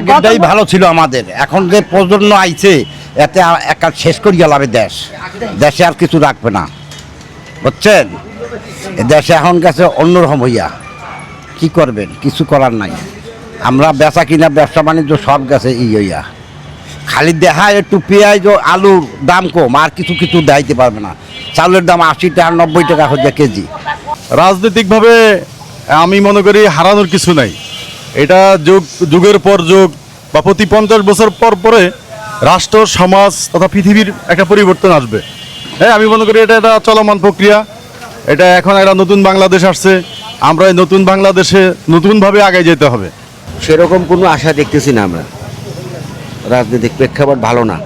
আগেরটাই ভালো ছিল আমাদের, এখন যে প্রজন্ম আইছে এতে একাল শেষ করিয়া লাভে দেশে আর কিছু রাখবে না, বুঝছেন? দেশে এখন গেছে অন্যরকম হইয়া, কি করবেন? কিছু করার নাই। আমরা বেচা কিনা ব্যবসা বাণিজ্য সব গেছে হইয়া, খালি দেখায় একটু পেঁয়াজ ও আলুর দাম কম, আর কিছু কিছু দেখাইতে পারবে না। চাউলের দাম 80 টাকা 90 টাকা হচ্ছে কেজি। রাজনৈতিকভাবে আমি মনে করি হারানোর কিছু নাই। এটা যুগের পর যুগ বা প্রতি 50 বছর পর পরে রাষ্ট্র, সমাজ তথা পৃথিবীর একটা পরিবর্তন আসবে। হ্যাঁ, আমি মনে করি এটা একটা চলমান প্রক্রিয়া। এটা এখন একটা নতুন বাংলাদেশ আসছে, আমরা এই নতুন বাংলাদেশে নতুনভাবে আগে যেতে হবে। সেরকম কোনো আশা দেখতেছি না আমরা। রাজনৈতিক প্রেক্ষাপট ভালো না।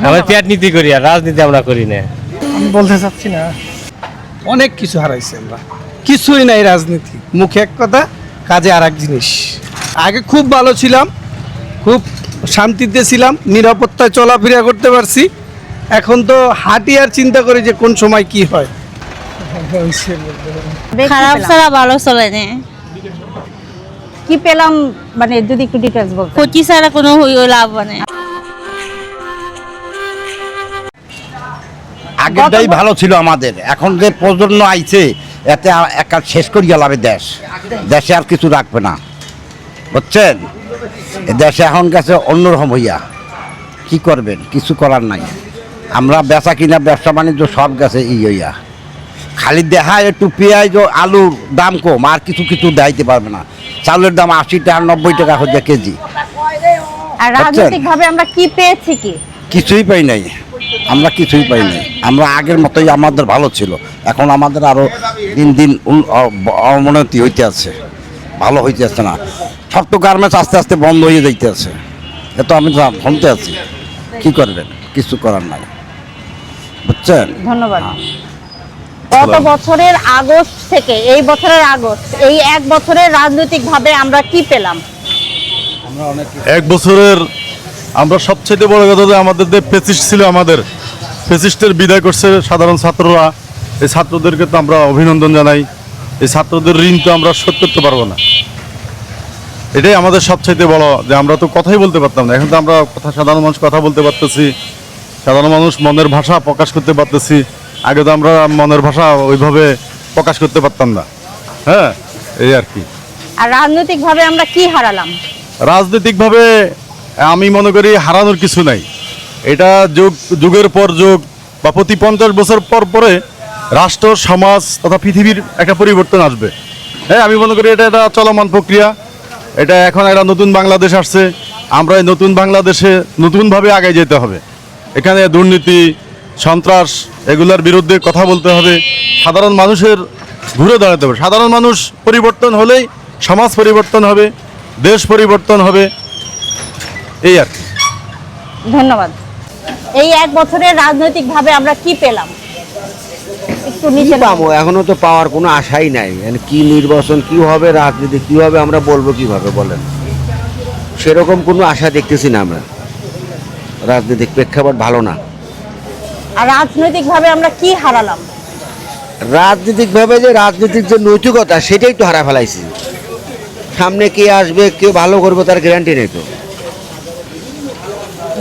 আমরা রাজনীতি করি, আর রাজনীতি আমরা করি না। আমি বলতে চাচ্ছি না, অনেক কিছু হারাইছি আমরা, কিছুই নাই রাজনীতি। মুখে এক কথা, কাজে আর এক জিনিস। আগে খুব ভালো ছিলাম, খুব শান্তিতে ছিলাম, নিরাপত্তায় চলাফেরা করতে পারছি। এখন তো হাঁটি আর চিন্তা করি যে কোন সময় কি হয়। খারাপ ছাড়া ভালো চলে না। কি পেলাম মানে যদি একটু ডিটেইলস বলতে। ক্ষতি ছাড়া কোনো লাভ নেই। আগেরটাই ভালো ছিল আমাদের, এখন যে প্রজন্ম আইছে এতে একাল শেষ করিয়া লাভে দেশে আর কিছু রাখবে না, বুঝছেন? দেশে এখন গেছে অন্যরকম হইয়া, কি করবেন? কিছু করার নাই। আমরা বেচা কিনা ব্যবসা বাণিজ্য সব গেছে হইয়া, খালি দেখায় একটু পেঁয়াজ ও আলুর দাম কম, আর কিছু কিছু দেখাইতে পারবে না। চাউলের দাম 80 টাকা 90 টাকা হচ্ছে কেজি। আর রাজনৈতিক ভাবে আমরা কি পেয়েছি? কিছুই পাই নাই, আমরা কিছুই পাই নাই। আমরা আগের মতোই আমাদের ভালো ছিল, এখন আমাদের আরো দিন দিন অবনতি হইতে আছে, ভালো হইতে আছে না। সব তো গার্মেন্টস আস্তে আস্তে বন্ধ হয়ে যাইতে আছে, এত আমি শুনতে আছি। কি করবেন? কিছু করার নাই, বুঝছেন? ধন্যবাদ। গত বছরের আগস্ট থেকে এই বছরের আগস্ট, এই এক বছরের রাজনৈতিক ভাবে আমরা কি পেলাম? এক বছরের আমরা সবচেয়ে বড় কথা যে আমাদের যে ফেসিস্ট ছিল, আমাদের ফেসিস্টের বিদায় করছে সাধারণ ছাত্ররা। এই ছাত্রদেরকে তো আমরা অভিনন্দন জানাই। এই ছাত্রদের ঋণ তো আমরা শোধ করতে পারবো না। এটাই আমাদের সবচাইতে বড়, যে আমরা তো কথাই বলতে পারতাম না, এখন তো আমরা সাধারণ মানুষ কথা বলতে পারতেছি, সাধারণ মানুষ মনের ভাষা প্রকাশ করতে পারতেছি। আগে তো আমরা মনের ভাষা ওইভাবে প্রকাশ করতে পারতাম না। হ্যাঁ, এই আর কি। আর রাজনৈতিক ভাবে আমরা কি হারালাম? রাজনৈতিকভাবে আমি মনে করি হারানোর কিছু নাই। এটা যুগের পর যুগ বা প্রতি 50 বছর পর পরে রাষ্ট্র, সমাজ তথা পৃথিবীর একটা পরিবর্তন আসবে। হ্যাঁ, আমি মনে করি এটা একটা চলমান প্রক্রিয়া। এটা এখন একটা নতুন বাংলাদেশ আসছে, আমরা এই নতুন বাংলাদেশে নতুনভাবে আগে যেতে হবে। এখানে দুর্নীতি, সন্ত্রাস এগুলোর বিরুদ্ধে কথা বলতে হবে, সাধারণ মানুষের ঘুরে দাঁড়াতে হবে। সাধারণ মানুষ পরিবর্তন হলেই সমাজ পরিবর্তন হবে, দেশ পরিবর্তন হবে, এই আর কি। ধন্যবাদ। এই এক বছরের রাজনৈতিক ভাবে আমরা কি পেলাম? একটু নিচে পাবো, এখনো তো পাওয়ার কোনো আশাই নাই। কি নির্বাচন, কি হবে, রাজনীতি কি হবে, আমরা বলবো কিভাবে বলেন? সেরকম কোনো আশা দেখতেছি না আমরা। রাজনৈতিক প্রেক্ষাপট ভালো না। আর রাজনৈতিক ভাবে আমরা কি হারালাম? রাজনৈতিকভাবে যে রাজনীতির যে নৈতিকতা, সেটাই তো হারা ফেলাইছি। সামনে কে আসবে, কে ভালো করবে, তার গ্যারান্টি নেই তো।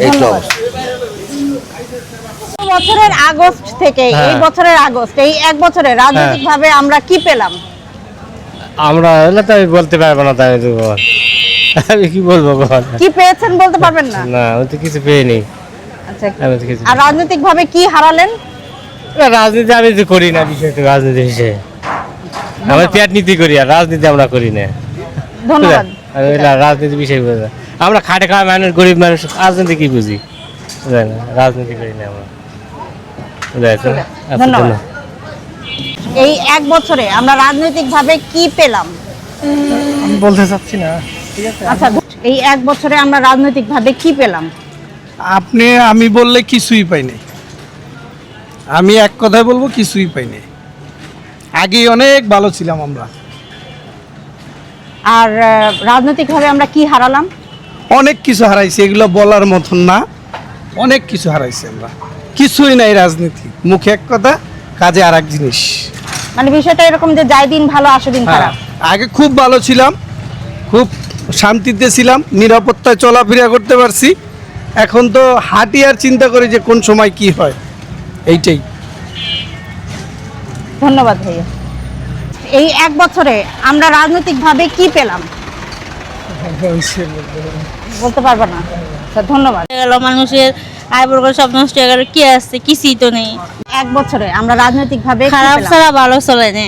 এই তো বছরের আগস্ট থেকে এই বছরের আগস্ট, এই এক বছরে রাজনৈতিক ভাবে আমরা কি পেলাম? আমরা না, তো আমি বলতে পারবো না। তাই তো আমি কি বলবো? কি পেয়েছেন বলতে পারবেন না? না, আমি তো কিছু পেইনি। আচ্ছা, আমি তো কিছু আর রাজনৈতিক ভাবে কি হারালেন? রাজনীতি আমি তো করি না, বিষয় তো রাজনীতি হিসেবে আমরা রাজনীতি করি, আর রাজনীতি আমরা করি না। ধন্যবাদ। রাজনীতি বিষয় বুঝি না। আমরা খাটে খাওয়া মানুষ, গরিব মানুষ, রাজনীতি কি বুঝি? রাজনীতি করি না আমরা। ধন্যবাদ। এই এক বছরে আমরা রাজনৈতিক ভাবে কি পেলাম? আমি বলতে চাচ্ছি না। আচ্ছা, এই এক বছরে আমরা রাজনৈতিক ভাবে কি পেলাম? আমি বললে কিছুই পাইনি। আমি এক কথায় বলবো, কিছুই পাইনি। আগে অনেক ভালো ছিলাম আমরা। আর রাজনৈতিক ভাবে আমরা কি হারালাম? অনেক কিছু হারাইছি, এগুলো বলার মতন না। অনেক কিছু হারাইছি আমরা, কিছুই নাই রাজনীতি। মুখে এক কথা, কাজে আর এক জিনিস। মানে বিষয়টা এরকম যে যায় দিন ভালো, আসে দিন খারাপ। আগে খুব ভালো ছিলাম, খুব শান্তিতে ছিলাম, নিরাপত্তায় চলাফেরা করতে পারছি। এখন তো হাঁটি আর চিন্তা করি যে কোন সময় কি হয়, এইটাই। ধন্যবাদ ভাইয়া। এই এক বছরে আমরা রাজনৈতিকভাবে কি পেলাম বলতে পারবো না। আচ্ছা, ধন্যবাদ। গেল মানুষের আয় বর্গ সব নষ্ট হয়ে গেল, কি আসছে কিছুই তো নেই। এক বছরে আমরা রাজনৈতিকভাবে কি খারাপ পেলাম? ছাড়া ভালো চলে না,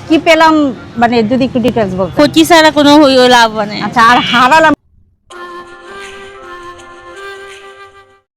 কি পেলাম মানে যদি একটু ডিটেলস বলতে। ক্ষতি ছাড়া কোনো লাভ নেই। আচ্ছা, আর হারালাম